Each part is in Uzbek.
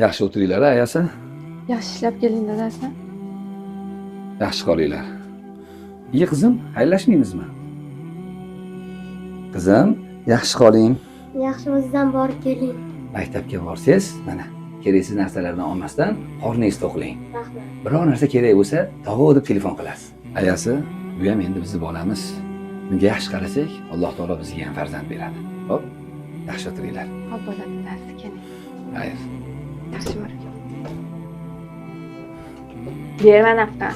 Yaxshi o'tiringlar, ayasi. Yaxshi ishlab keling dadasi. Yaxshi qolinglar. Iyi qizim, xayrlashmaymizmi? Qizim, yaxshi qoling. Yaxshi o'zidan borib keling. Maktabga borsangiz, mana keraksiz narsalarni olmasdan qorningizni to'qlang. Rahmat. Biror narsa kerak bo'lsa, tog'a deb telefon qilasiz. Ayasi, bu ham endi bizning bolamiz. Bunga yaxshi qarasak, Alloh taolo bizga ham farzand beradi. Xo'p, yaxshi o'tiringlar. Xo'p bo'ladi dadasi, keling. Xayr. Yaxshi bo'ling. Berma nafqa.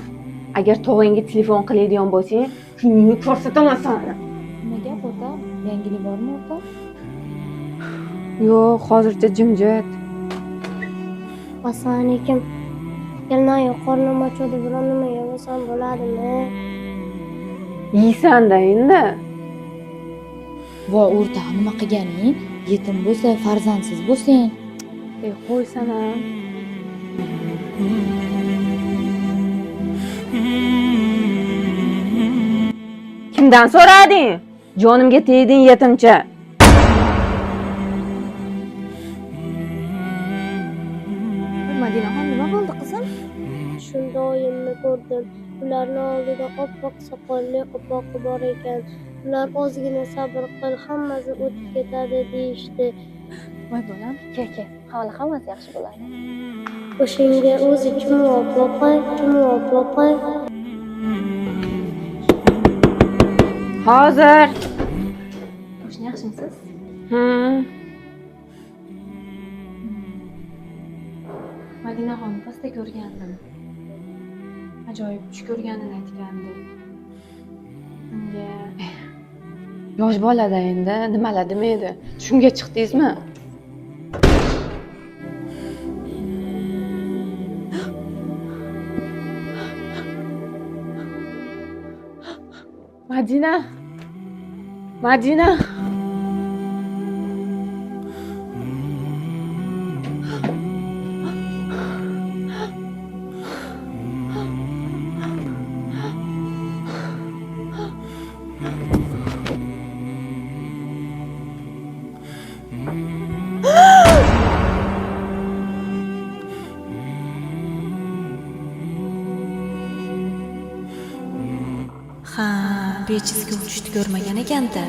Agar tog'angga telefon qiladigan bo'lsang, kuningni ko'rsataman sana. Nima gap ota? Yangilik bormi ota? Yo'q, hozircha jimjit. Assalomu alaykum. Kelinoyi qornim ochadi, biror nima yemasam bo'ladimi? Yeysan-da endi. Voy o'rta, nima qilganing? Yetim bo'lsa, farzandsiz bo'lsang. Qo'ysana. Kimdan so'rading? Jonimga tegding yetimcha. Madinaxon, nima bo'ldi qizim? Shunda oyimni ko'rdim. Ularning oldida oppoq soqolli opoqi bor ekan. Ular ozgina sabr qil, hammasi o'tib ketadi deyishdi. Voy bolam, kel, hammasi yaxshi bo'ladi. O'shanga o'zi javob boqay. Hozir. Qo'shni yaxshimisiz? Madinaxon pastda ko'rgandim. Ajoyib tush ko'rganini aytgandi. Unga Yosh bolada endi nimalar demaydi. Shunga chiqdingizmi? Madina. Ha, bechizga uchishni ko'rmagan ekanda.